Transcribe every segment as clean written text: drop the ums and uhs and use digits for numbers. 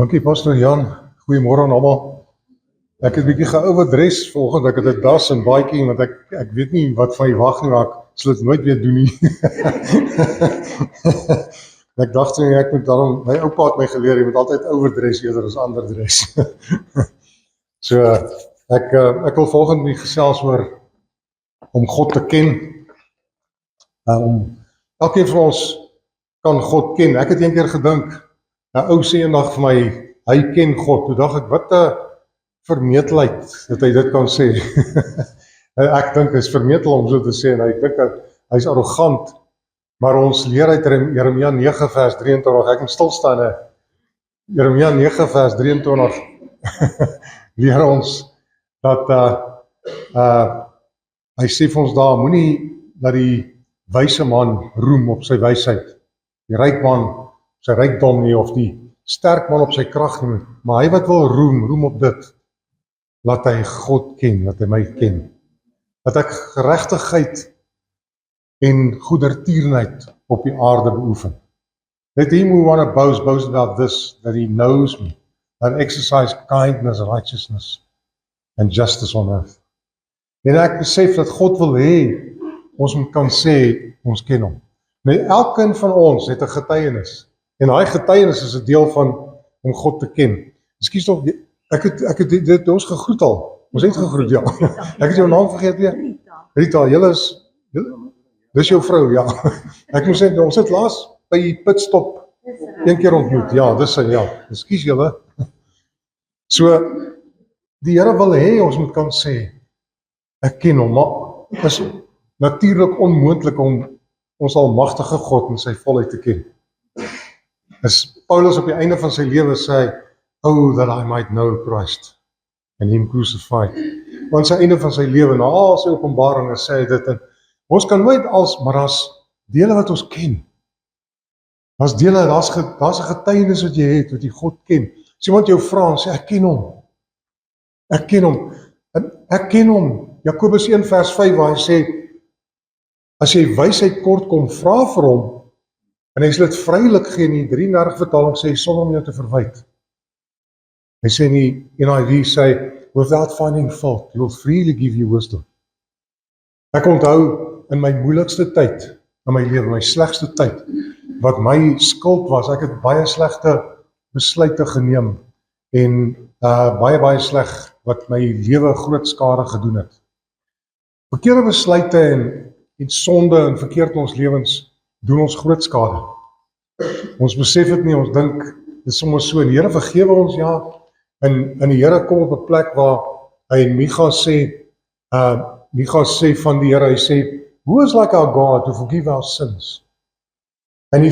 Dankie Pastor Jan, goeiemôre aan almal. Ek het 'n bietjie geoverdress vanoggend, ek het 'n das en baadjie, want ek weet nie wat van die wag nie, maar ek sal dit nooit weer doen nie. Ek dacht toe, ek moet daarom, my oupa het my geleer, jy moet altyd overdress eerder as underdress. So, ek wil volgende nie gesels oor om God te ken. Elkeen van ons kan God ken. Ek het een keer gedink, 'n ou sê eendag vir my, hy ken God. Toe dink ek, wat 'n vermetelheid dat hy dit kan sê. Ek dink is vermetel om so te sê, en ek dink hy's arrogant, maar ons leer uit Jeremia 9 vers 23, ek moet stil staan, Jeremia 9 vers 23, leer ons dat hy sê vir ons daar, moenie dat die wyse man roem op sy wysheid, die ryk man sy rykdom nie, of die sterk man op sy krag nie, maar hy wat wil roem op dit, laat hy God ken, laat hy my ken, dat ek geregtigheid en goedertierenheid op die aarde beoefen. Let him who wanna boast about this, that he knows me, that I exercise kindness, righteousness and justice on earth. En ek besef dat God wil hê, ons moet kan sê, ons ken hom. Nou, elkeen van ons het 'n getuienis, en daai getuienis is 'n deel van om God te ken. Ekskuus tog, ek het dit ons gegroet al. Ons het gegroet, ja. Ek het jou naam vergeet weer. Rita, dis jou vrou, ja. Ek moet sê, ons het laas by die pitstop een keer ontmoet. Ja, dis sy, ja. Ekskuus julle. So, die Here wil hê, ons moet kan sê, ek ken hom, maar is natuurlik onmoontlik om ons almagtige God in sy volheid te ken. As Paulus op die einde van sy lewe sê, oh, that I might know Christ and him crucified. Want sy einde van sy lewe, na al sy openbaringe sê hy dit, en ons kan nooit maar daar's dele wat ons ken. Daar's dele, daar's 'n getuienis wat jy het, wat jy God ken. As iemand jou vra en sê, ek ken hom. Ek ken hom. En ek ken hom. Jakobus 1 vers 5 waar hy sê, as jy wysheid kort kom, vra vir hom, en hy sal dit vrylik gee. In die 33 vertaling sê, sonder om jou te verwyd. Hy sê in die NIV sê, without finding fault, he will freely give you wisdom. Ek onthou in my moeilikste tyd, in my lewe, my slegste tyd, wat my skuld was, ek het baie slegte besluite geneem, en baie sleg, wat my lewe groot skade gedoen het. Verkeerde besluite en sonde en verkeerd in ons lewens, doen ons groot skade. Ons besef het nie, ons dink, dit is sommer so, en die Here vergewe ons, ja, en die Here kom op 'n plek waar hy in Micha sê van die Here, hy sê, who is like our God to forgive our sins? And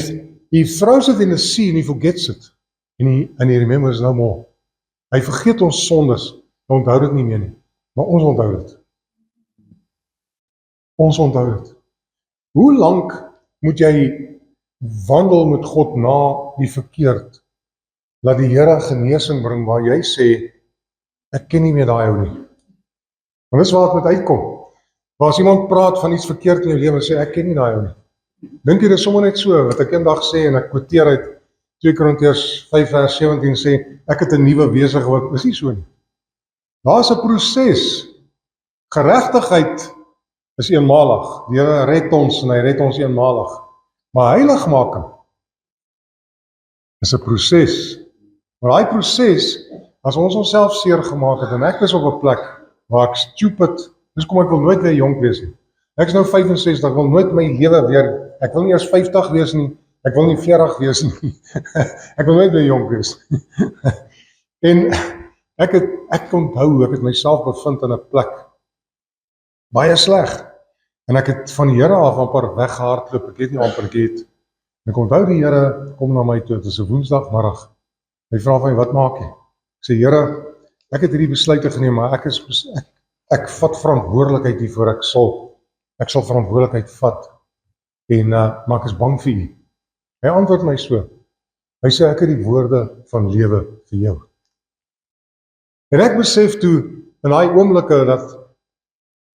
he throws it in the sea and he forgets it, and he remembers no more. Hy vergeet ons sondes, hy onthou dit nie meer nie, maar ons onthou dit. Ons onthou dit. Hoe lank moet jy wandel met God na die verkeerd, laat die Here genesing bring, waar jy sê, ek ken nie meer daai ou nie. En dis waar het moet uitkom. Waar as iemand praat van iets verkeerd in jou lewe, sê, ek ken nie daai ou nie. Dink jy, dit is sommer net so, wat ek eendag sê, en ek quoteer uit 2 Korintiërs 5 vers 17 sê, ek het 'n nuwe wese geword, is nie so nie. Daar is 'n proses. Geregtigheid is eenmalig. Die Here red ons, en hy red ons eenmalig. Maar heiligmaking is 'n proses. Maar daai proses, as ons onsself seer gemaak het, en ek is op 'n plek waar ek stupid, dis kom ek wil nooit weer jonk wees nie. Ek is nou 65, ek wil nooit my lewe weer, ek wil nie eers 50 wees nie, ek wil nie 40 wees nie. Ek wil nooit weer jonk wees. En ek onthou, ek het myself bevind in 'n plek, baie sleg. En ek het van die Here af amper weggehardloop, ek het nie amper geet. En ek onthou die Here kom na my toe, dit is 'n woensdagmiddag. Hy vra van my, wat maak jy? Ek sê, Here, ek het hierdie besluite geneem, maar ek vat verantwoordelikheid hiervoor, ek sal verantwoordelikheid vat, en maar ek is bang vir u. Hy antwoord my so, hy sê, ek het die woorde van lewe vir jou. En ek besef toe, in daai oomblikke, dat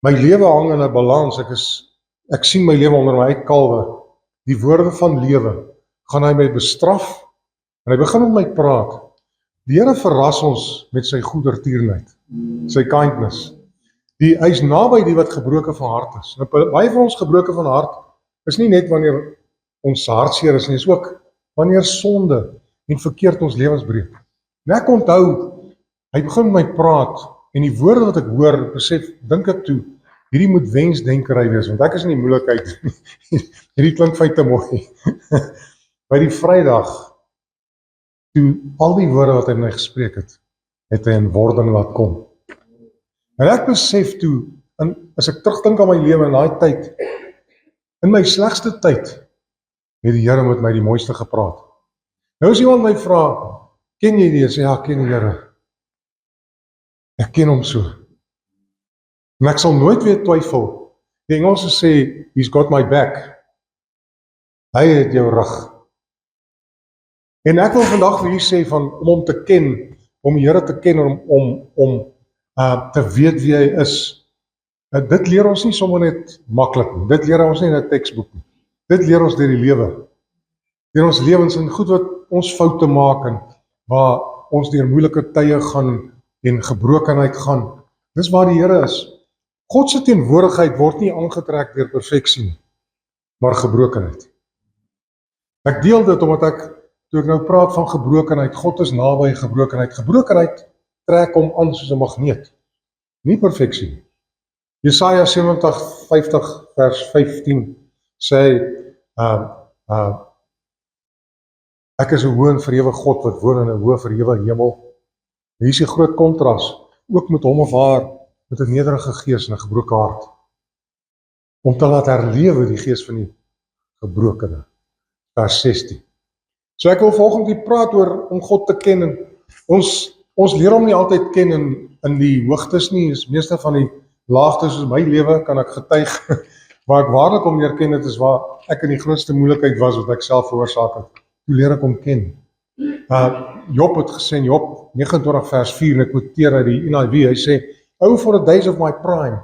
my lewe hang in 'n balans, ek sien my lewe onder my uitkalwe, die woorde van lewe, gaan hy my bestraf, en hy begin met my praat, Die Here verras ons met sy goedertierenheid, sy kindness. Hy is naby die wat gebroken van hart is. Nou, baie van ons gebroken van hart is nie net wanneer ons hartseer is nie, is ook wanneer sonde en verkeerd ons lewens breek. En ek onthou, hy begin met my praat, en die woorde wat ek hoor, besef, dink ek toe, hierdie moet wensdenkerry wees, want ek is in die moeilikheid. Hierdie klink vir my te mooi. By die Vrydag, toe al die woorde wat hy my gespreek het hy in wording laat kom. En ek besef toe, as ek terugdink aan my lewe in daai tyd, in my slegste tyd, het die Here met my die mooiste gepraat. Nou as iemand my vra, ken jy die? Sê, ja, ken die Here. Ek ken hom so. En ek sal nooit weer twyfel. Die Engelse sê, he's got my back. Hy het jou rug. En ek wil vandag vir hier sê van om hom te ken, om die Here te ken, om te weet wie hy is. Dit leer ons nie sommer net maklik nie. Dit leer ons nie in 'n teksboek nie. Dit leer ons deur die lewe. Deur ons lewens en goed wat ons foute maak en waar ons deur moeilike tye gaan en gebrokenheid gaan. Dis waar die Here is. God se teenwoordigheid word nie aangetrek deur perfeksie nie, maar gebrokenheid. Ek deel dit omdat toe ek nou praat van gebrokenheid, God is naby gebrokenheid. Gebrokenheid trek hom aan soos 'n magneet, nie perfeksie nie. Jesaja 57 vers 15 sê, ek is 'n hoë en verhewe God wat woon in 'n hoë verhewe hemel. Hier is die groot kontras, ook met hom of haar, met 'n nederige gees en 'n gebroke hart, om te laat herlewe die gees van die gebrokene. Vers 16. So ek wil volgende keer praat oor om God te ken, en ons leer hom nie altyd ken in die hoogtes nie, is meeste van die laagtes soos my lewe, kan ek getuig, waar ek waarlik om leer ken, het is waar ek in die grootste moeilikheid was, wat ek self veroorsaak het. Toe leer ek hom ken. Job het gesê in Job 29 vers 4, en ek quoteer uit die NIV, hy sê, "Oh, for the days of my prime,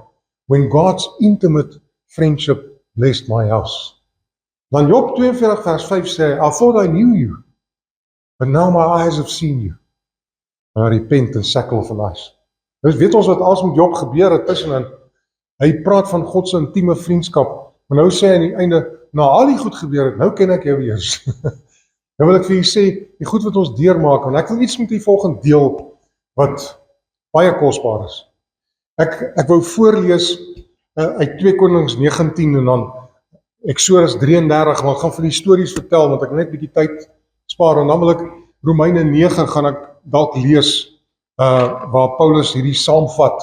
when God's intimate friendship blessed my house." Dan Job 42 vers 5 sê, "I thought I knew you, but now my eyes have seen you. And I repent and sackcloth van ice." Dus weet ons wat alles met Job gebeur het tussenin. Hy praat van God se intieme vriendskap, maar nou sê hy aan die einde, na al die goed gebeur het, nou ken ek jou eers. Nou wil ek vir julle sê, die goed wat ons deurmaak, en ek wil iets met die volgende deel, wat baie kosbaar is. Ek wou voorlees uit 2 Konings 19 en dan Eksodus 33, maar ek gaan vir die stories vertel, want ek net 'n bietjie tyd spaar, en dan wil ek Romeine 9 gaan ek dalk lees, waar Paulus hierdie saamvat.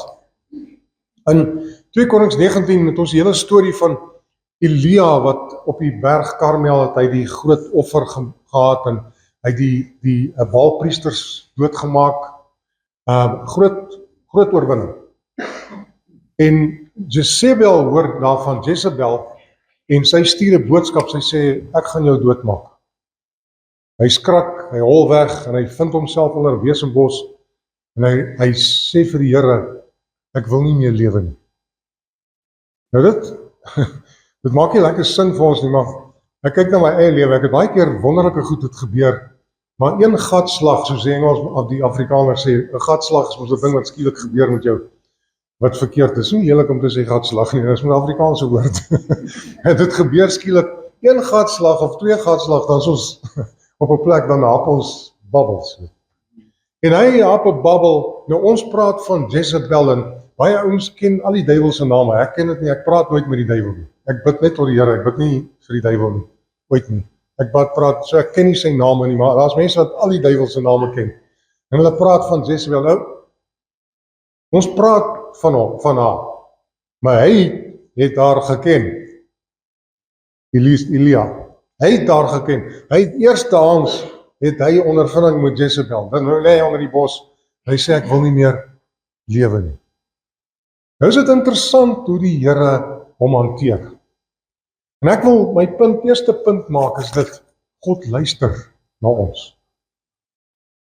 In 2 Konings 19 het ons die hele storie van Elia, wat op die berg Karmel het hy die groot offer gehad, en hy die Baalpriesters doodgemaak, groot oorwinning. En Jezebel hoor daarvan, Jezebel, en sy stuur 'n boodskap, sy sê, ek gaan jou doodmaak. Hy skrik, hy hol weg, en hy vind homself onder 'n wesenbos, en hy sê vir die Here, ek wil nie meer lewe nie. Nou dit maak nie lekker sin vir ons nie, maar ek kyk na my eie lewe, ek het baie keer wonderlike goed het gebeur, maar een gatslag, soos die Engels, die Afrikaners sê, 'n gatslag is mos 'n ding wat skielik gebeur met jou, wat verkeerd is. Nie heerlik om te sê gatslag nie, dit is 'n Afrikaanse woord. Dit gebeur skielik, een gatslag of 2 gatslag, dan is ons op 'n plek, dan hap ons babbels. En hy hap 'n babbel, nou ons praat van Jezebel, en baie ouens ken al die duiwelse name, ek ken dit nie, ek praat nooit met die duiwel nie. Ek bid net tot die Here, ek bid nie vir die duiwel nie, ooit nie. Ek praat, so ek ken nie sy name nie, maar daar's mense wat al die duiwelse name ken. En hulle praat van Jezebel, nou, ons praat van haar, maar hy het haar geken, Elia, hy het haar geken, hy het eerstehands, het hy ondervinding met Jezebel, dan lê hy onder die bos, hy sê, ek wil nie meer lewe nie. Nou is dit interessant hoe die Here hom hanteer, en ek wil my eerste punt maak, is dit, God luister na ons,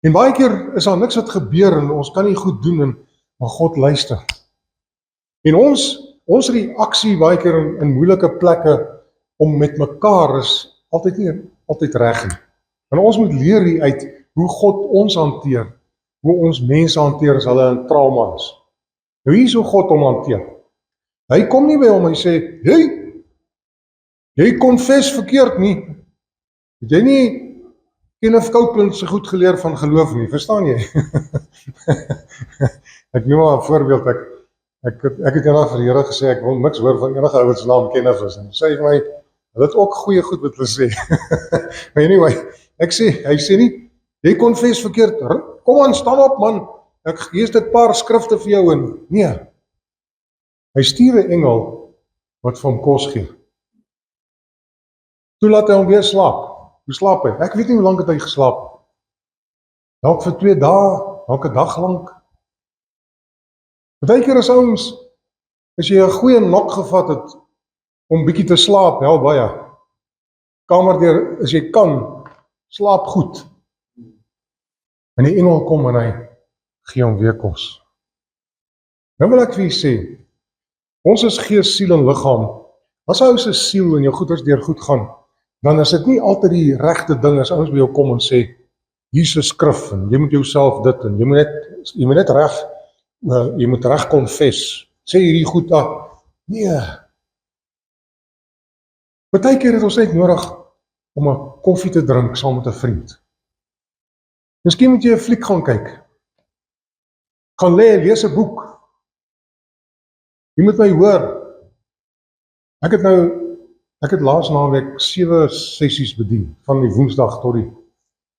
en baie keer is daar niks wat gebeur, en ons kan nie goed doen, maar God luister. En ons reaksie baie keer in moeilike plekke om met mekaar is altyd nie altyd reg nie. En ons moet leer uit hoe God ons hanteer hoe ons mense hanteer as hulle in trauma is. Nou hier is hoe God hom hanteer. Hy kom nie by hom, hy sê, jy konfes verkeerd nie. Het jy nie Kenneth Copeland so goed geleer van geloof nie, verstaan jy? Ek noem maar 'n voorbeeld, ek het eendag vir die Here gesê, ek wil niks hoor van enige ou wat se naam Kenneth is, en sê hy vir my, hulle het ook goeie goed wat hulle sê. Maar anyway, hy sê nie, jy konfes verkeerd, kom aan, staan op man, ek lees dit paar skrifte vir jou, en nee, hy stuur 'n engel, wat vir hom kos gee. Toe laat hy hom weer slaap. Hoe slaap hy? Ek weet nie hoe lank het hy geslaap. Dalk vir 2 dae, dalk 'n dag lank. Partykeer as ouens, as jy 'n goeie nok gevat het, om bietjie te slaap, help baie. Kamer deur, as jy kan, slaap goed. En die engel kom en hy gee hom weer kos. Nou wil ek vir julle sê, ons is gees, siel en liggaam. As ou se siel en jou goeders deur goed gaan, dan is dit nie altyd die regte ding as ouens by jou kom en sê, hier is 'n skrif en jy moet jouself dit en jy moet net reg, jy moet reg konfes. Sê hierdie goed af. Nee. Partykeer het ons net nodig om 'n koffie te drink saam met 'n vriend. Miskien moet jy 'n fliek gaan kyk. Gaan lê, lees 'n boek. Jy moet my hoor. Ek het laas naweek 7 sessies bedien, van die Woensdag tot die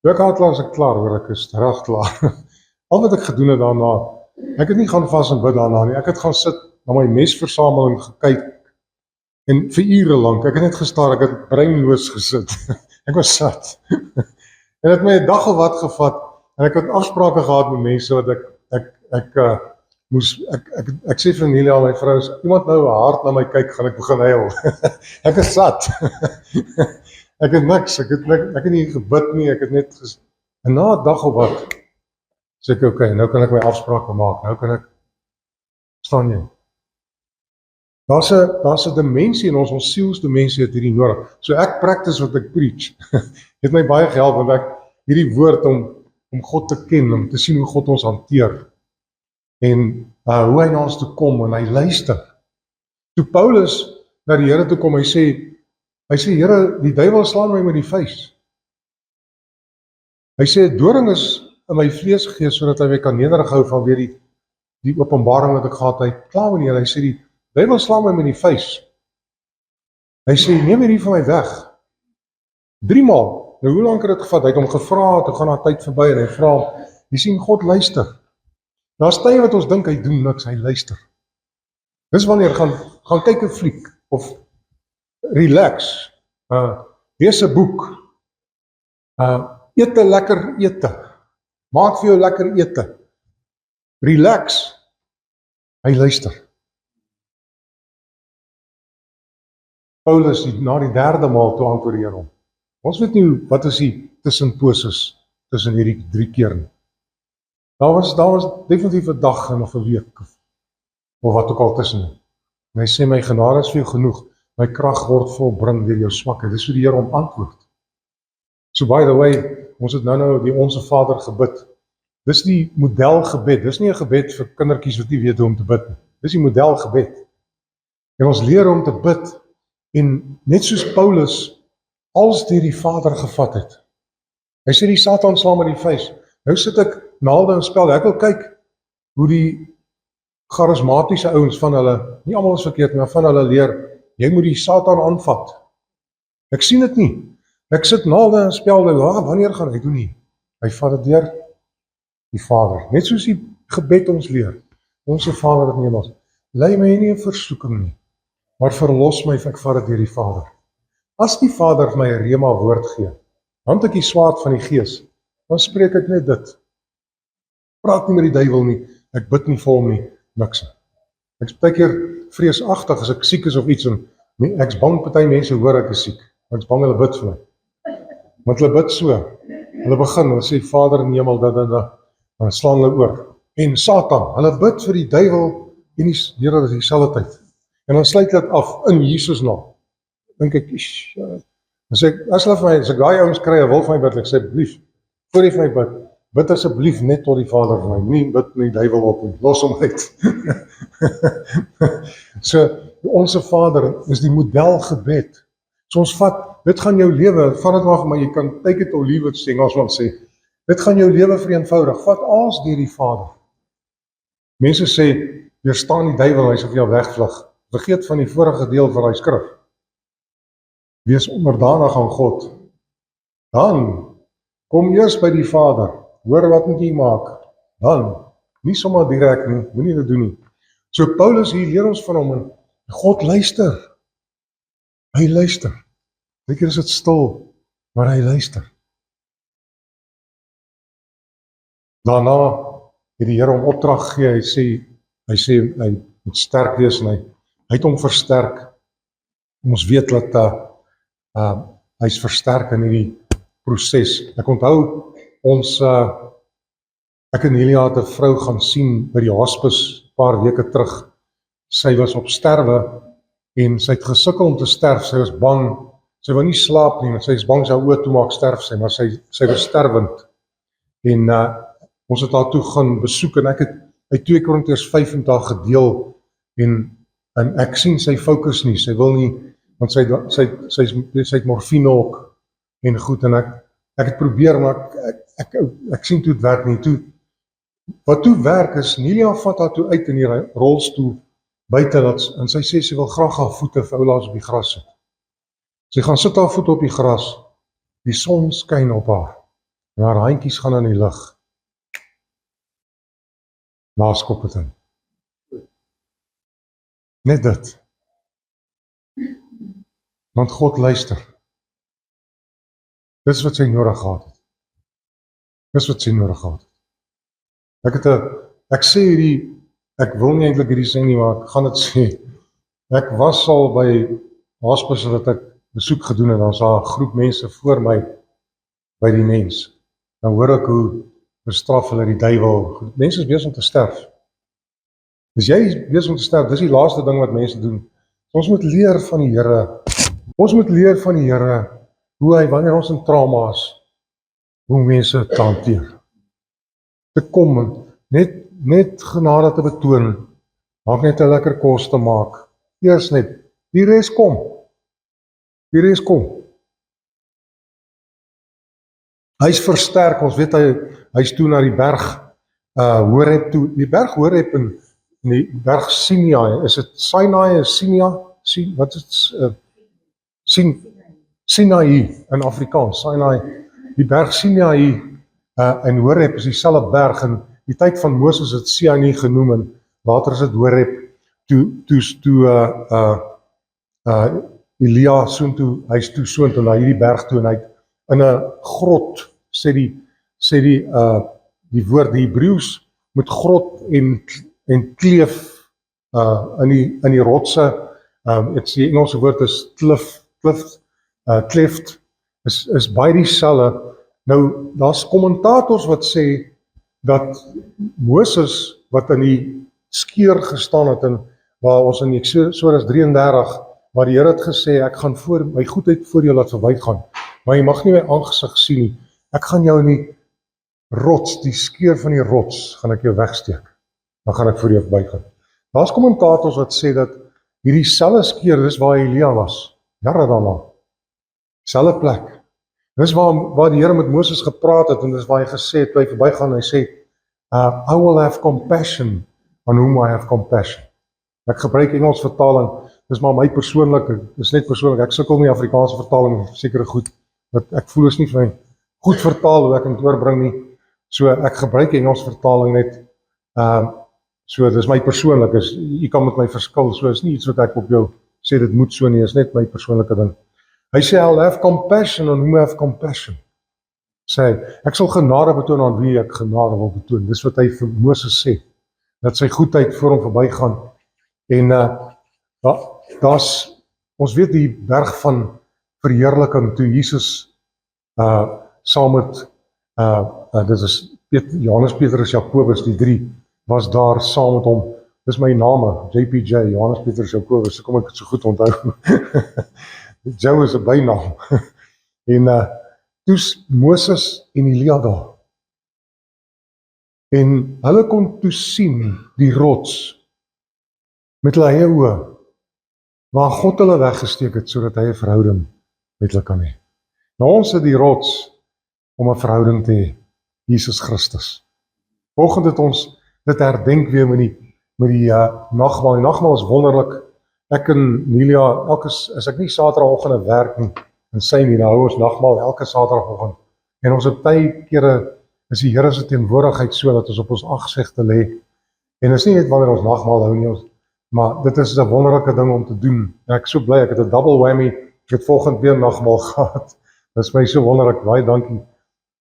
weekhaatlaar is ek klaar, hoor, ek is reg klaar. Al wat ek gedoen het daarna, ek het nie gaan vas en bid daarna nie, ek het gaan sit na my mesversameling gekyk, en vir ure lank, ek het net gestaar, ek het breinloos gesit, ek was sat, en het my 'n dag of wat gevat, en ek het afsprake gehad met mense, wat ek sê vir Nelia, my vrou, as iemand nou hard na my kyk, gaan ek begin huil. Ek is sat. Ek het niks, ek het nie gebid nie, ek het net en na 'n dag of wat, sê ek, okay, nou kan ek my afsprake maak, nou kan ek, staan jy? Daar's 'n dimensie in ons sielsdimensie het hierdie nodig. So ek practice wat ek preach. Het my baie gehelp, want ek hierdie woord om God te ken, om te sien hoe God ons hanteer. En hoe hy na ons toe kom, en hy luister. Toe Paulus na die Here toe kom, hy sê, Here, die duiwel slaan my met die vuis. Hy sê, doring is in my vlees gegee, sodat hy my kan nederig hou van weer die openbaring wat ek gehad, hy klaar met die Here, hy sê, die duiwel slaan my met die vuis. Hy sê, neem hierdie van my weg. 3 maal, nou hoe lang het dit gevat, hy het hom gevra, toe gaan daar tyd verby, en hy vra, jy sien, God luister. Daar's tye wat ons dink hy doen niks, hy luister. Dis wanneer gaan kyk 'n fliek, of relax, lees 'n boek, eet 'n lekker ete, maak vir jou lekker ete, relax, hy luister. Paulus, na die 3de maal toe antwoord die Here hom. Ons weet nie wat is die tussenposes tussen hierdie 3 keer nie. Daar was definitief 'n dag en of 'n week, of wat ook al tussen. En hy sê, my genade is vir jou genoeg, my krag word volbring deur jou swakheid. Dis hoe die Here hom antwoord. So by the way, ons het nou die Onse Vader gebid. Dis die modelgebed, dis nie 'n gebed vir kindertjies wat nie weet hoe om te bid nie. Dis die modelgebed. En ons leer om te bid, en net soos Paulus, als deur die Vader gevat het. Hy sê die Satan slaan met die vuis. Nou sit ek naalde en spel, ek wil kyk hoe die charismatiese ouens van hulle, nie almal is verkeerd, maar van hulle leer, jy moet die Satan aanvat. Ek sien dit nie. Ek sit naalde en spel, wanneer gaan hy doen nie? Hy vat dit deur die Vader. Net soos die gebed ons leer. Onse Vader wat in die hemel is, lei my nie in versoeking nie, maar verlos my, ek vat dit deur die Vader. As die Vader vir my 'n rema woord gee, dan het ek die swaard van die Gees, dan spreek ek net dit. Praat nie met die duiwel nie, ek bid nie vir hom nie, niks. Ek is baie keer vreesagtig as ek siek is of iets, en ek is bang party mense hoor ek is siek, ek is bang hulle bid vir my. Want hulle bid so, hulle begin, hulle sê Vader in die hemel, dan slaan hulle oor. En Satan, hulle bid vir die duiwel en die Here dieselfde tyd. En dan sluit dit af in Jesus naam. Dink ek, as ek daai ouens kry, wil vir my bid, ek sê, asseblief, voor jy vir my bid, Bid asseblief net tot die Vader vir my, nie bid met die duiwel op nie, los hom uit. So, Onse Vader is die modelgebed. So ons vat, dit gaan jou lewe, vat dit maar vir my, jy kan take it or leave it, sê Engelsman sê, dit gaan jou lewe vereenvoudig, vat alles deur die Vader. Mense sê, weerstaan die duiwel, hy sal vir jou wegvlug. Vergeet van die vorige deel van die skrif. Wees onderdanig aan God. Dan, kom eers by die Vader, hoor wat moet jy maak, dan, nie sommer direk nie, moenie dit doen nie. So Paulus hier leer ons van hom, en God luister, hy luister, seker is dit stil, maar hy luister. Daarna het die Here hom opdrag gegee, hy sê, hy moet sterk wees, en hy het hom versterk. Ons weet dat hy's versterk in hierdie proses. Ek onthou ons, ek en Helia het 'n vrou gaan sien by die hospice paar weke terug. Sy was op sterwe en sy het gesukkel om te sterf. Sy was bang. Sy wou nie slaap nie, want sy is bang sy oë toe maak sterf sy, maar sy was sterwend. En ons het haar toe gaan besoek en ek het uit 2 Korintiërs 5 met haar gedeel en ek sien sy fokus nie. Sy wil nie, want sy het morfine ook en goed, en ek het probeer, maar ek sien toe het werk nie. Wat toe werk is, Nelia vat haar toe uit in die rolstoel buite, en sy sê sy wil graag haar voete vir oulaas op die gras sit. Sy gaan sit haar voete op die gras, die son skyn op haar, en haar handjies gaan in die lug. Laas kop het in. Net dit. Want God luister. Dis wat sy nodig gehad het. Dis wat sy nodig gehad het. Ek sê hierdie, ek wil nie eintlik hierdie sê nie, maar ek gaan dit sê. Ek was al by hospice wat ek besoek gedoen en dan was daar 'n groep mense voor my by die mens. Dan hoor ek hoe bestraf hulle die duiwel. Mense is besig om te sterf. As jy is besig om te sterf, dis die laaste ding wat mense doen. Ons moet leer van die Here. Ons moet leer van die Here hoe hy, wanneer ons in trauma is, hoe mense te hanteer. Te kom en net genade te betoon, maak net 'n lekker kos te maak. Eers net, die res kom. Die res kom. Hy's versterk, ons weet hy's toe na die berg Horeb toe. Die berg Horeb en die berg Sinai, is dit Sinai, Sinai, wat is Sinai in Afrikaans, Sinai, die berg Sinai en Horeb is dieselfde berg, en die tyd van Moses het Sinai genoem, en later is dit Horeb, toe Elia hy's toe soontoe na hierdie berg toe, en hy in 'n grot, sê die woord, die Hebreëus, met grot en kleef in die rotse, die Engelse woord is cleft, is baie dieselfde. Nou, daar's kommentators wat sê dat Moses, wat in die skeur gestaan het, en waar ons in Eksodus 33, waar die Here het gesê, ek gaan my goedheid voor jou laat verbygaan, maar jy mag nie my aangesig sien nie, ek gaan jou in die rots, die skeur van die rots, gaan ek jou wegsteek, dan gaan ek voor jou verbygaan. Daar's kommentators wat sê dat hierdie selfde skeur, dis waar Elia was, jare daarna, selfde plek. Dis waar die Here met Moses gepraat het, en dis waar hy gesê het, toe hy verbygaan, hy sê, I will have compassion on whom I have compassion. Ek gebruik Engels vertaling, dis maar my persoonlik, dis net persoonlik, ek sukkel met Afrikaanse vertaling, sekere goed, wat ek voel is nie vir my goed vertaal, hoe ek het oorbring nie, so ek gebruik Engels vertaling net, so dis my persoonlik, jy kan met my verskil, so is nie iets wat ek op jou sê, dit moet so nie, is net my persoonlike ding. Hy sê, I'll have compassion on whom I have compassion. Sê, ek sal genade betoon aan wie ek genade wil betoon. Dis wat hy vir Moses sê, dat sy goedheid voor hom verbygaan. En ons weet die berg van verheerliking, toe Jesus saam met, dit is Johannes, Petrus, Jakobus, die 3, was daar saam met hom. Dis my name, JPJ, Johannes, Petrus, Jakobus, so kom ek het so goed onthou. Jou is 'n bynaam. En toe's Moses en Elia daar. En hulle kon toe sien die rots met hulle eie oë, waar God hulle weggesteek het, sodat hy 'n verhouding met hulle kan hê. Nou ons het die rots om 'n verhouding te hê, Jesus Christus. Vanoggend het ons dit herdenk weer met die nagmaal. Die nagmaal is wonderlik. Ek en Nelia, as ek nie Saterdagoggend werk nie, en sy nie, dan hou ons nagmaal elke Saterdagoggend. En ons het baie kere is die Here se teenwoordigheid so dat ons op ons aansigte lê. En is nie net wanneer ons nagmaal hou nie, maar dit is 'n wonderlike ding om te doen. En ek is so bly, ek het 'n double whammy. Ek het volgende weer nagmaal gehad. Dit is my so wonderlik, baie dankie.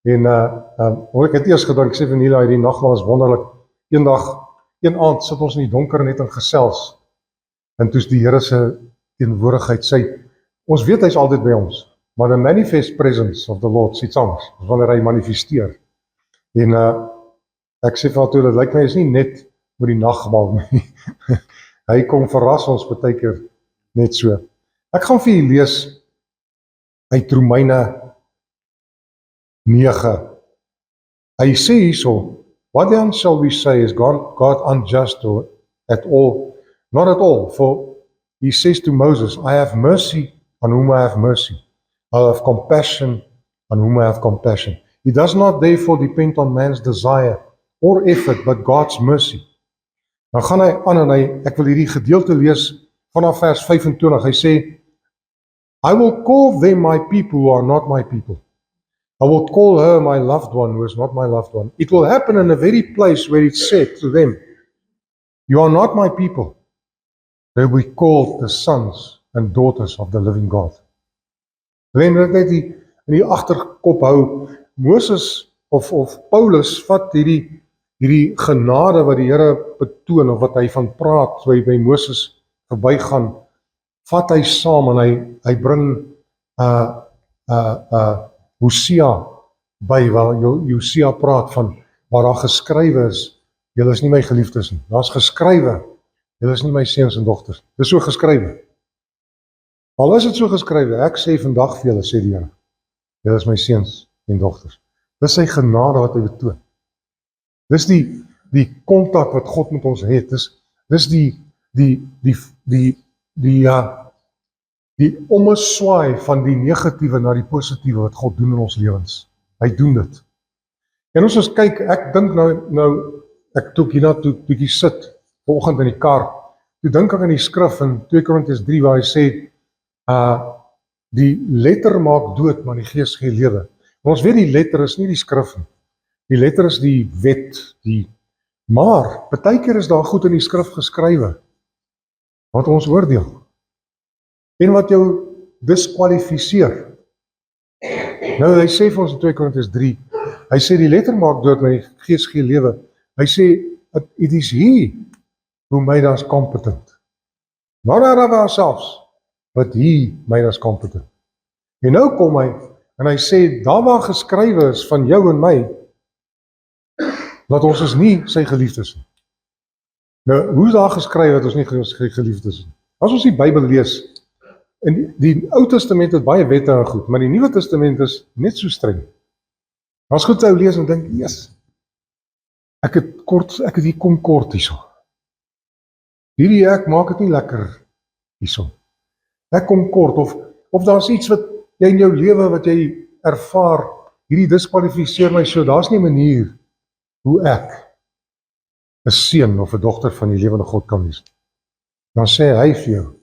En ek het eers gedink, ek sê vir Nelia, hierdie nagmaal is wonderlik. Een aand sit ons in die donker net in gesels. En toe is die Here se teenwoordigheid, ons weet hy's altyd by ons, maar the manifest presence of the Lord is iets anders, wanneer hy manifesteer. En ek sê vir haar toe, dit lyk my is nie net met die nagmaal nie. Hy kom verras ons baie keer net so. Ek gaan vir julle lees uit Romeine 9. Hy sê hierso, what then shall we say, is God unjust or at all? Not at all, for he says to Moses, I have mercy on whom I have mercy. I'll have compassion on whom I have compassion. He does not therefore depend on man's desire or effort, but God's mercy. Dan gaan hy aan en ek wil hierdie gedeelte lees vanaf vers 25. Hy sê, I will call them my people who are not my people. I will call her my loved one who is not my loved one. It will happen in the very place where it said to them, you are not my people. They will be called the sons and daughters of the living God. En dit net in die agterkop hou, Moses of Paulus vat hierdie genade wat die Here betoon, of wat hy van praat, by Moses verbygaan, vat hy saam en hy bring Hosea by, waar Hosea praat van, waar daar geskrywe is, julle is nie my geliefdes nie. Daar's geskrywe, julle is nie my seuns en dogters. Dis so geskrywe. Al is dit so geskrywe, ek sê vandag vir julle, sê die Here, julle is my seuns en dogters. Dis sy genade wat hy betoon. Dis die kontak wat God met ons het. Dis die ommeswaai van die negatiewe na die positiewe wat God doen in ons lewens. Hy doen dit. En ons kyk, ek dink nou ek toe hierna toe sit vanoggend in die kar. Toe dink ek aan die skrif in 2 Korintiërs 3 waar hy sê die letter maak dood, maar die gees gee lewe. Maar ons weet die letter is nie die skrif nie. Die letter is die wet, maar baie keer is daar goed in die skrif geskrywe wat ons oordeel en wat jou diskwalifiseer. Nou hy sê vir ons in 2 Korintiërs 3, hy sê die letter maak dood, maar die gees gee lewe. Hy sê it is he who made us competent. Not out of ourselves, but he made us competent. En nou kom hy en hy sê daar waar geskrywe is van jou en my, dat ons is nie sy geliefdes nie. Nou, hoe is daar geskryf dat ons nie geliefdes is? As ons die Bybel lees, en die Ou Testament het baie wette en goed, maar die Nuwe Testament is net so streng. As goed sou lees en dink, yes, ek het hier kom kort hierso. Hierdie ek maak dit nie lekker hierso. Ek kom kort, of daar's iets wat jy in jou lewe wat jy ervaar, hierdie diskwalifiseer my so, daar's nie 'n manier hoe ek 'n seun of 'n dogter van die lewende God kan wees. Dan sê hy vir jou,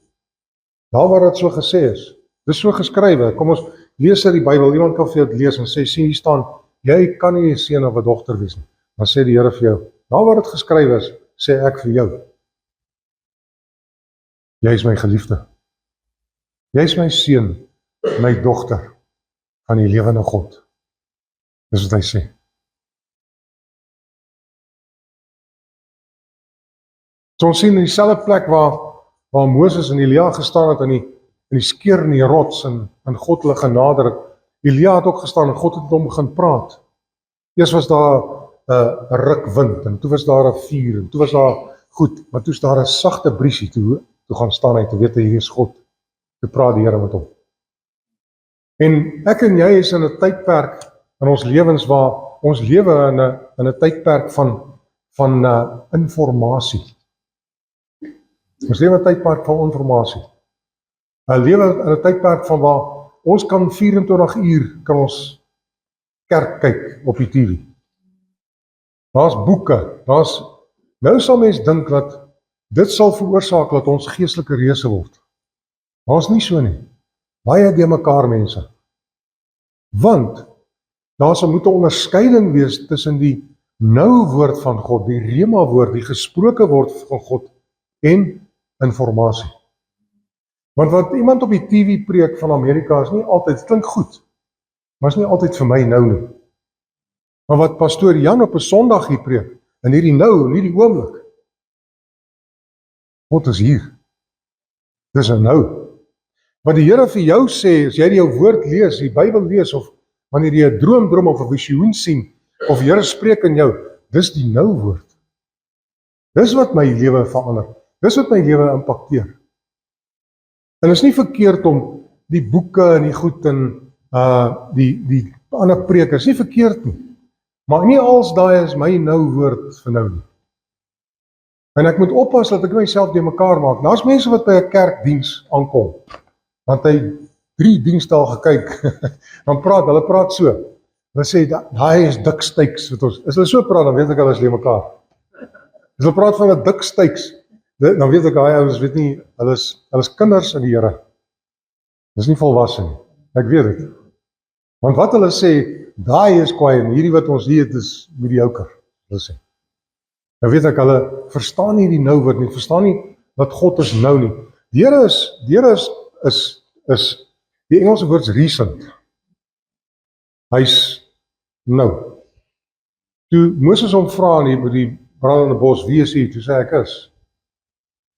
daar waar dit so gesê is, dis so geskrywe, kom ons lees uit die Bybel, iemand kan vir jou lees en sê, sien hier staan, jy kan nie 'n seun of 'n dogter wees nie. Dan sê die Here vir jou, daar waar dit geskrywe is, sê ek vir jou, jy is my geliefde. Jy is my seun, my dogter van die lewende God. Dis wat hy sê. So ons sien in dieselfde plek waar Moses en Elia gestaan het in die skeur in die rots en God hulle genader het. Elia het ook gestaan en God het met hom begin praat. Eers was daar 'n ruk wind en toe was daar 'n vuur en toe was daar goed, maar toe is daar 'n sagte briesie toe gaan staan hy te weet hier is God. Toe praat die Here met hom. En ek en jy is in 'n tydperk in ons lewens waar ons lewe in 'n tydperk van informasie. Ons lewe in 'n tydperk van informasie. 'n Lewe in 'n tydperk van waar ons kan 24 uur kan ons kerk kyk op die TV. Daar's boeke, nou sal mens dink dat dit sal veroorsaak dat ons geestelike reuse word. Maar ons nie so nie. Baie de mekaar mense. Want daar moet 'n onderskeiding wees tussen die nou woord van God, die rema woord, die gesproke woord van God en informasie. Want wat iemand op die TV preek van Amerika is nie altyd, het klink goed, maar is nie altyd vir my nou nie. Maar wat pastoor Jan op 'n Sondag hier preek, in hierdie nou, in hierdie oomblik, God is hier. Dis 'n nou. Wat die Here vir jou sê, as jy jou woord lees, die Bybel lees, of wanneer jy 'n droom of 'n visioen sien, of die Here spreek in jou, dis die nou woord. Dis wat my lewe verander. Dis wat my lewe impakteer. En is nie verkeerd om die boeke en die goed en die ander preke, is nie verkeerd nie. Maar nie als daai is my nou woord vir nou nie. En ek moet oppas dat ek myself de mekaar maak. Daar's mense wat by 'n kerkdiens aankom, want hy 3 dienste al gekyk, dan hulle praat so. Hulle sê, daai is dik steaks, wat ons, as hulle so praat, dan weet ek hulle is de mekaar. As hulle praat van 'n dik steaks, dan weet ek, daai ouens weet nie, hulle is kinders in die Here. Dis nie volwasse nie. Ek weet dit. Want wat hulle sê, daai is kwaai, en hierdie wat ons eet is mediocre, hulle sê. Nou weet ek, hulle verstaan nie die nou woord nie, verstaan nie dat God is nou nie. Die Here is die Engelse woord is recent. Hy's nou. Toe Moses hom vra in die brandende bos, wie is hy? Toe sê ek is.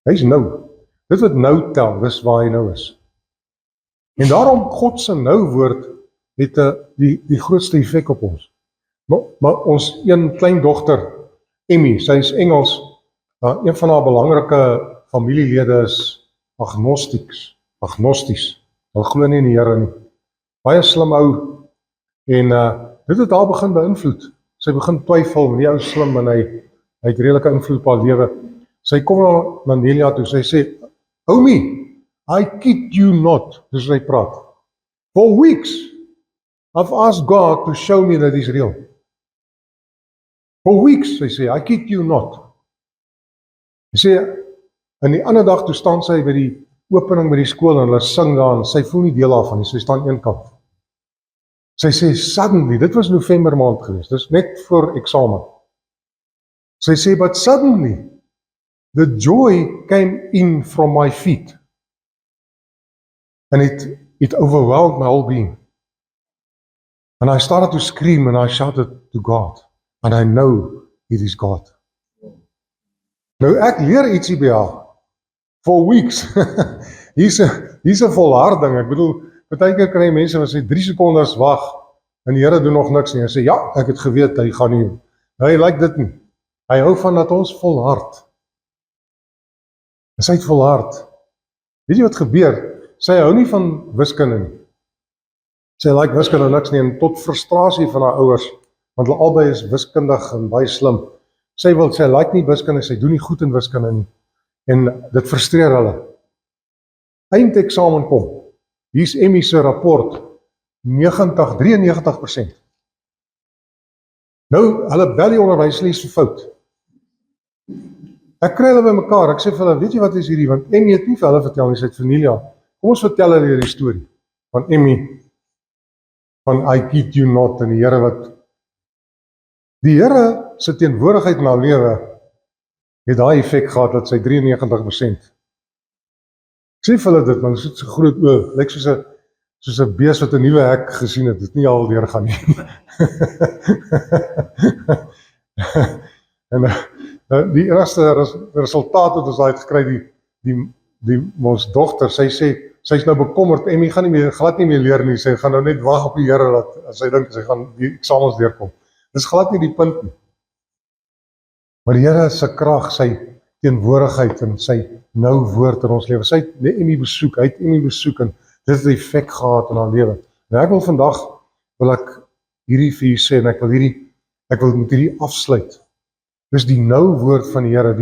Hy's nou. Dit wat nou tel, dis waar hy nou is. En daarom God se nou woord het die grootste effek op ons. Maar ons een kleindogter, Emmy, sy is Engels, een van haar belangrike familielede is agnosties. Hulle glo nie in die Here nie. Baie slim ou, en dit het haar begin beïnvloed. Sy begin twyfel, maar die ou slim, en hy het redelike invloed op haar lewe. Sy kom na Nelia toe, sy sê, Oumi, I kid you not, dis wat hy praat. For weeks, I've asked God to show me that he's real. For weeks, sy sê, I kid you not. Sy sê, en die ander dag toe staan sy by die opening by die skool, en hulle sing daar, en sy voel nie deel daarvan nie, sy staan een kant. Sy sê, suddenly, dit was November maand geweest, dis net voor eksamen. Sy sê, but suddenly, the joy came in from my feet. And it overwhelmed my whole being. And I started to scream and I shouted to God. And I know it is God. Nou ek leer ietsie by haar. For weeks. Hier's 'n volharding. Ek bedoel, partykeer kry mense wat sê 3 sekondes wag en die Here doen nog niks nie. Hy sê ja, ek het geweet hy gaan nie. Nou hy like dit nie. Hy hou van dat ons volhard. Sy het volhard. Weet jy wat gebeur? Sy hou nie van wiskunde nie. Sy like wiskunde niks nie, en tot frustrasie van haar ouers, want hulle albei is wiskundig en baie slim. Sy like nie wiskunde, sy doen nie goed in wiskunde nie, en dit frustreer hulle. Eindeksamen kom. Hier's Emmy se rapport, 93%. Nou, hulle bel die onderwysers vir fout. Ek kry hulle by mekaar, ek sê vir hulle, weet jy wat is hierdie, want Emmy het nie vir hulle vertel nie, sy het vir Nelia. Kom ons vertel hulle hierdie storie van Emmy, van I kid you not, en die Here wat, die Here se teenwoordigheid in haar lewe, het daai effek gehad, dat sy 93%. Ek sê vir hulle dit, man, so groot oog, lyk soos 'n bees wat 'n nuwe hek gesien het, dit nie al deur gaan nie. En die eerste resultaat wat ons daai gekry, ons dogter, sy sê, sy's nou bekommerd, Emmy gaan glad nie meer leer nie, sy gaan nou net wag op die Here, dat as sy dink, sy gaan die eksamens deurkom. Dis glad nie die punt nie. Maar die Here se krag, sy teenwoordigheid en sy nou woord in ons lewe. Sy het Emmy besoek, hy het Emmy besoek, en dit het 'n effek gehad in haar lewe. En ek wil vandag, wil ek hierdie vir u sê, en ek wil hierdie Ek wil met hierdie afsluit. Dis die nou woord van die Here,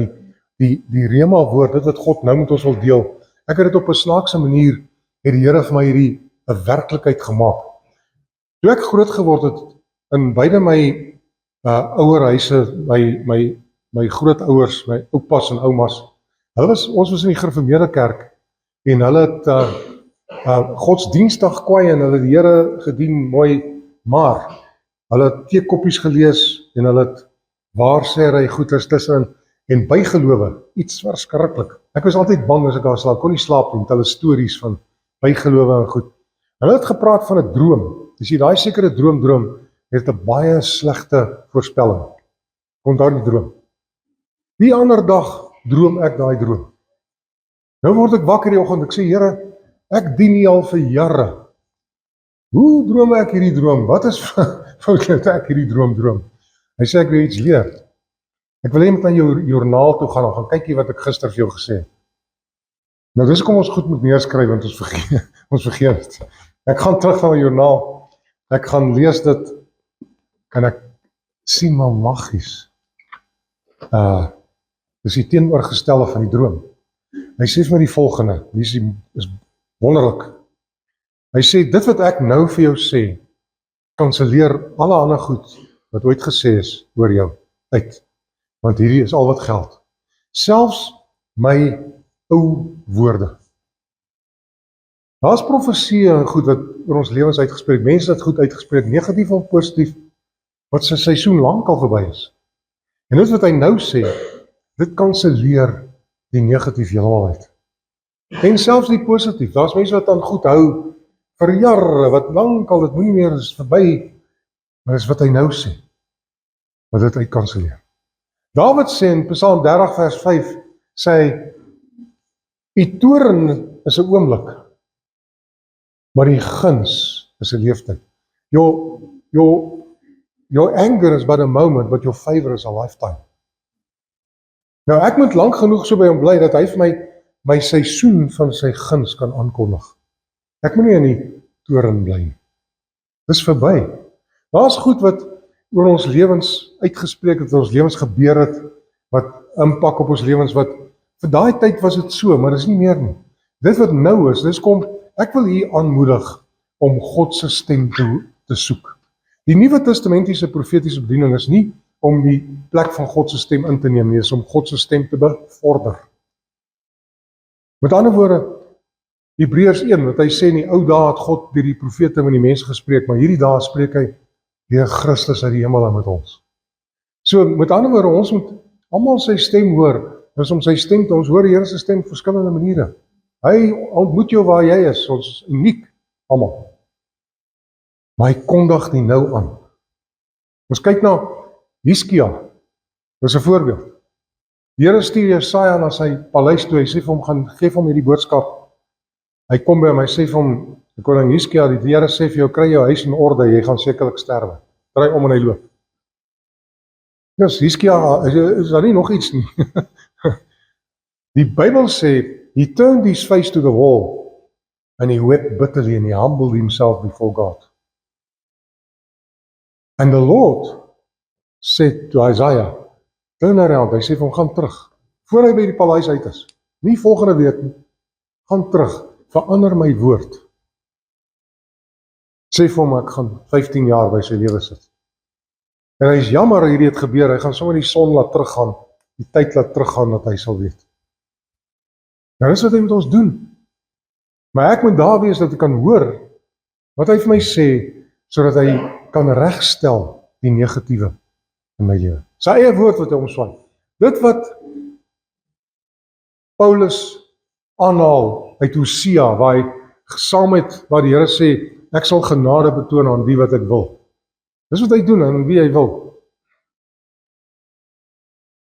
die rema woord, dit wat God nou met ons wil deel. Ek het dit op 'n snaakse manier, het die Here vir my hierdie 'n werklikheid gemaak. Toe ek groot geword het, in beide my ouerhuise, my grootouers, my oupas en oumas, ons was in die gereformeerde kerk, en hulle het godsdienstig kwaai en hulle het die Here gedien mooi, maar hulle het teekoppies gelees en hulle het waarsêry goeders tussen en bygelowe, iets verskriklik. Ek was altyd bang as ek daar slaap, kon nie slaap nie, met hulle stories van bygelowe en goed. Hulle het gepraat van 'n droom. As jy daai sekere droom, het 'n baie slegte voorspelling. Onthou die droom. Die ander dag droom ek daai droom. Nou word ek wakker die oggend, ek sê, Here, ek dien U al vir jare. Hoe droom ek hierdie droom? Wat is fout dat ek hierdie droom? Hy sê, ek wil iets leer. Ek wil jy met na jou joernaal toe gaan, gaan kykie wat ek gister vir jou gesê het. Nou dis kom ons goed moet neerskryf, want ons vergeet het. Ek gaan terug na my joernaal, ek gaan lees dit, en ek sien maar magies. Dis die teenoorgestelde van die droom. Hy sê vir my die volgende, is wonderlik. Hy sê, dit wat ek nou vir jou sê, kanselleer alle ander goed, wat ooit gesê is oor jou, uit. Want hierdie is al wat geld. Selfs my ou woorde. Daar's profesie en goed wat oor ons lewens uitgespreek, mense het goed uitgespreek, negatief of positief, wat sy seisoen lank al verby is. En dit wat hy nou sê, dit kanselleer die negatief heeltemal uit. En selfs die positief, daar's mense wat aan goed hou vir jare, wat lank al, dit moenie meer, is verby, maar dis wat hy nou sê, wat dit uitkanselleer. David sê in Psalm 30 vers 5, sê hy, die toorn is 'n oomblik, maar die guns is 'n leeftyd. Your anger is but a moment, but your favor is a lifetime. Nou ek moet lank genoeg so by hom bly, dat hy vir my seisoen van sy guns kan aankondig. Ek moet nie in die toorn bly nie. Dis verby. Daar's goed wat oor ons lewens uitgespreek het, wat ons lewens gebeur het, wat impak op ons lewens, wat vir daai tyd was dit so, maar dis nie meer nie. Dit wat nou is, ek wil hier aanmoedig om God se stem te soek. Die Nuwe Testamentiese profetiese bediening is nie om die plek van God se stem in te neem nie, is om God se stem te bevorder. Met ander woorde, Hebreërs 1, wat hy sê in die ou dae het God deur die profete met die mense gespreek, maar hierdie dae spreek hy deur Christus uit die hemel aan met ons. So, met ander woorde, ons moet almal sy stem hoor, dis om sy stem te, ons hoor die Here se stem op verskillende maniere. Hy ontmoet jou waar jy is, ons is uniek, almal. Maar hy kondig die nou aan. Ons kyk na Hiskia, dis 'n voorbeeld. Die Here stuur Jesaja na sy paleis toe, hy sê vir hom, gee hom hierdie boodskap. Hy kom by hom, hy sê vir hom, koning Hiskia, die Here sê vir jou, kry jou huis in orde, jy gaan sekerlik sterwe. Draai om en hy loop. Dus Hiskia, is daar nie nog iets nie. Die Bybel sê, he turned his face to the wall, and he wept bitterly, and he humbled himself before God. And the Lord said to Isaiah, turn around, hy sê vir hom, gaan terug, voor hy by die paleis uit is, nie volgende week nie, gaan terug, verander my woord. Sê vir hom, ek gaan 15 jaar by sy lewe sit. En hy is jammer hierdie het gebeur, hy gaan sommer die son laat teruggaan, die tyd laat teruggaan, dat hy sal weet. Nou dis wat hy met ons doen. Maar ek moet daar wees, dat ek kan hoor, wat hy vir my sê, sodat hy kan regstel die negatiewe in my lewe. Sy eie woord wat hy omswaai. Dit wat Paulus aanhaal uit Hosea, waar hy saam met, waar die Here sê, ek sal genade betoon aan wie wat ek wil. Dis wat hy doen aan wie hy wil.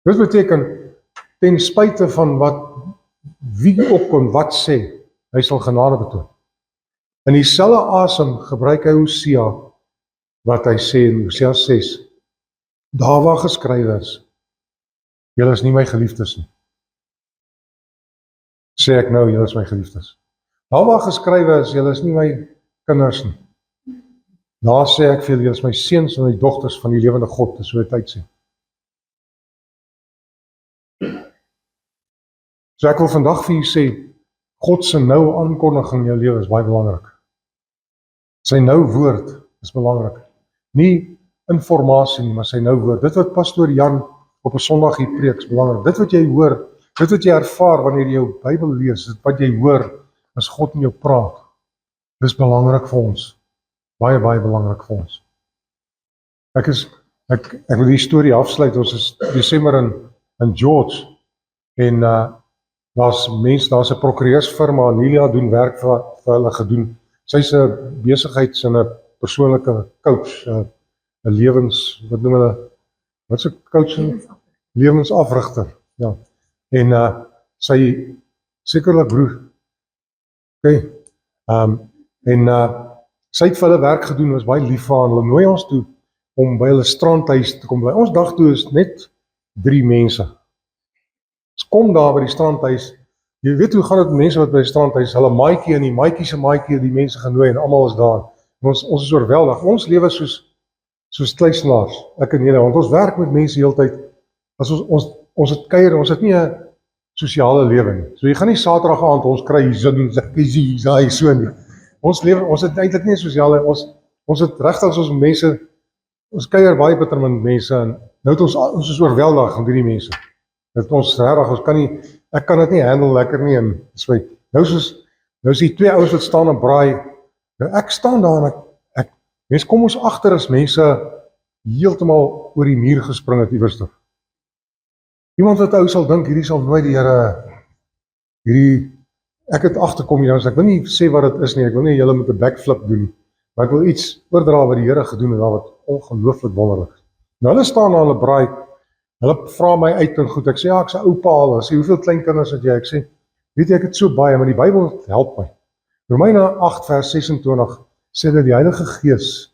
Dit beteken, ten spyte van wie opkom, wat sê, hy sal genade betoon. In dieselfde asem gebruik hy Hosea, wat hy sê in Hosea 6, daar waar geskrywe is, julle is nie my geliefdes nie. Sê ek nou, julle is my geliefdes. Daar waar geskrywe is, julle is nie my kinders nie. Daar sê ek vir julle is my seuns en my dogters van die lewende God, dis hoe dit uitsien. So ek wil vandag vir julle sê, God se nou aankondiging in jou lewe is baie belangrik. Sy nou woord is belangrik. Nie informasie nie, maar sy nou woord. Dit wat pastoor Jan op 'n Sondag hier preek is belangrik. Dit wat jy hoor, dit wat jy ervaar wanneer jy jou Bybel lees, dit wat jy hoor as God in jou praat. Dis belangrik vir ons. Baie belangrik vir ons. Ek wil die storie afsluit. Ons is Desember in George en daar's 'n prokureursfirma, Anelia doen werk vir hulle gedoen. Sy's 'n besigheids- en 'n persoonlike coach, 'n lewens, wat noem hulle? Wat's 'n coach? Lewensafrigter. Ja. En sy sekerlik broer. Okay. Sy het vir hulle werk gedoen, was baie lief vir hulle nooi ons toe om by hulle strandhuis te kom bly. Ons dag toe is net 3 mense. Ons kom daar by die strandhuis. Jy weet hoe gaan dit met mense wat by die strandhuis, hulle maatjie en die maatjie se maatjie die mense genooi en almal is daar. En ons is oorweldig. Ons lewe soos kluisenaars, ek en julle, want ons werk met mense heeltyd. As ons het kuier, ons het nie 'n sosiale lewe nie. So jy gaan nie Saterdag aand ons kry hier so nie. Ons lewe, ons het eintlik nie sosiale, ons het regtig soos mense, ons kuier baie bitter met mense en nou het ons is oorweldig met hierdie mense. Dit ons regtig, ons kan nie, ek kan dit nie handle lekker nie en so. Nou is die 2 ouens wat staan en braai. Nou ek staan daar en mense kom ons agter as mense heeltemal oor die muur gespring het iewers toe. Iemand wat ou sal dink hierdie sal nooit die Here ek het agterkom hier, ek wil nie sê wat dit is nie, ek wil nie julle met 'n backflip doen nie, maar ek wil iets oordra wat die Here gedoen het, daar wat ongelooflik wonderlik is. Nou hulle staan daar, hulle braai, hulle vra my uit en goed, ek sê ja, ek sê oupa al, sê hoeveel kleinkinders het jy? Ek sê, weet jy, ek het so baie, maar die Bybel help my. Romeine 8 vers 26 sê dat die Heilige Gees,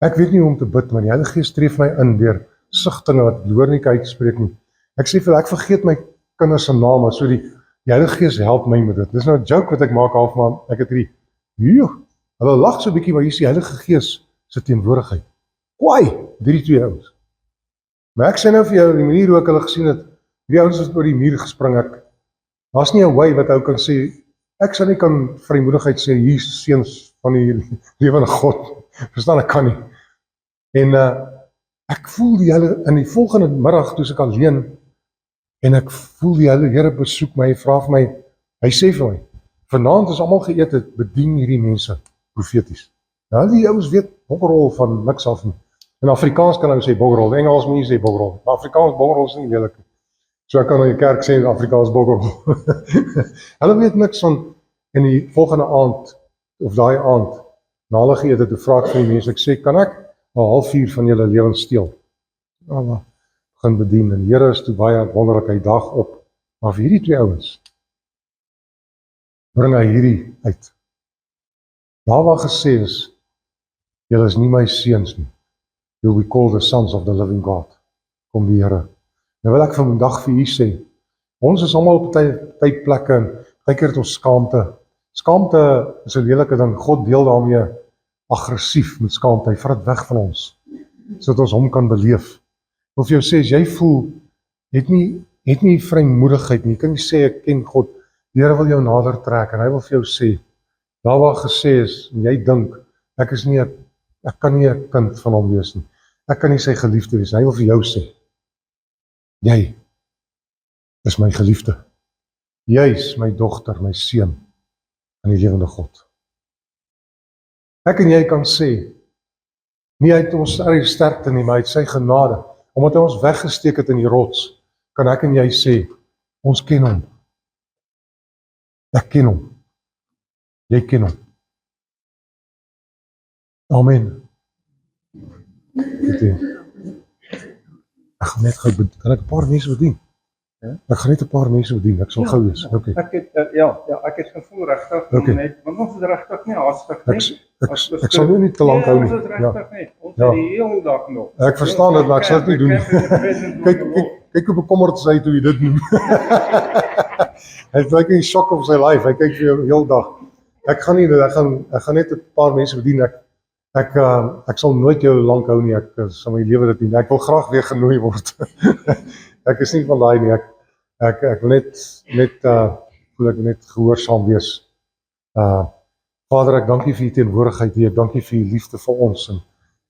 ek weet nie hoe om te bid, maar die Heilige Gees tref my in deur sigtinge wat hoor nie kan uitspreek nie. Ek sê vir ek vergeet my kinders se name, so die Heilige Gees help my met dit. Dis nou 'n joke wat ek maak half, maar ek het hulle lag so 'n bietjie, maar hier is die Heilige Gees se teenwoordigheid. Kwaai, die 2 ouens. Maar ek sê nou vir jou, die manier hoe ek hulle gesien het, die ouens het oor die muur gespring, daar's nie 'n way wat ou kan sê, ek sal nie kan vrymoedigheid sê, hier is seuns van die lewende God, verstaan, ek kan nie. En ek voel die Here, in die volgende middag, toe ek alleen, en ek voel die Here besoek my, vra vir my, hy sê vir my, vanaand as almal geëet het, bedien hierdie mense profeties. Nou die ouens weet bokkerrol van niks af nie. In Afrikaans kan hulle sê bokkerrol, Engels moet jy sê bokkerrol, maar Afrikaans bokkerrol is nie lelik. So ek kan in die kerk sê in Afrikaans bokkerrol. Hulle weet niks van, en die volgende aand, of daai aand, na hulle geëet het, vra ek vir die mense, ek sê, kan ek 1/2 van julle lewens steel? Begin bedien, en die Here is toe baie wonderlik, hy dag op, maar vir hierdie 2 ouens, bring hy hierdie uit. Daar waar gesê is, julle is nie my seuns nie, you'll be called the sons of the living God, kom die Here. Nou wil ek vandag vir u sê, ons is almal op party plekke, en baie keer het ons skaamte. Skaamte is 'n lelike ding, God deel daarmee aggressief met skaamte, hy vat dit weg van ons, sodat ons hom kan beleef. Ek wil vir jou sê, as jy voel, het nie vrymoedigheid nie, kan jy sê, ek ken God, die Here wil jou nader trek, en hy wil vir jou sê, daar waar gesê is, en jy dink, ek kan nie 'n kind van hom wees nie, ek kan nie sy geliefde wees, hy wil vir jou sê, jy is my geliefde, jy is my dogter, my seun, aan die lewende God. Ek en jy kan sê, nie uit ons sterkte nie, maar uit sy genade, omdat hy ons weggesteek het in die rots, kan ek en jy sê, ons ken hom. Ek ken hom. Jy ken hom. Amen. Ek gaan net gou, kan ek 'n paar mense bedien? Ek gaan net 'n paar mense bedien, ek sal gou wees. Okay. Ek het gevoel regtig, want ons is regtig nie haastig nie. Ek sal nie te lank hou nie. Ons is regtig nie. Ons het die hele dag nog. Ek verstaan dit, maar ek sal dit nie doen nie. Kyk hoe bekommerd sy toe jy dit noem. Hy het like 'n shock op sy lyf. Hy kyk vir jou heel dag. Ek gaan net 'n paar mense bedien. Ek sal nooit jou lank hou nie, ek sal my lewe dit nie. Ek wil graag weer genooi word. Ek is nie van daai nie, ek wil voel ek net gehoorsaam wees. Vader, ek dankie vir u teenwoordigheid hier, ek dankie vir u liefde vir ons en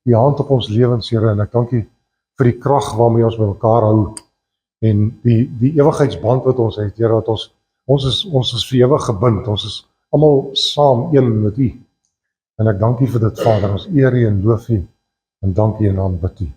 u hand op ons lewens, Here, en ek dankie vir die krag waarmee ons by mekaar hou en die ewigheidsband wat ons het, Here, dat ons is vir ewig gebind, ons is almal saam een met u. En ek dankie vir dit, Vader, ons eer u en loof u en dankie en aanbid u.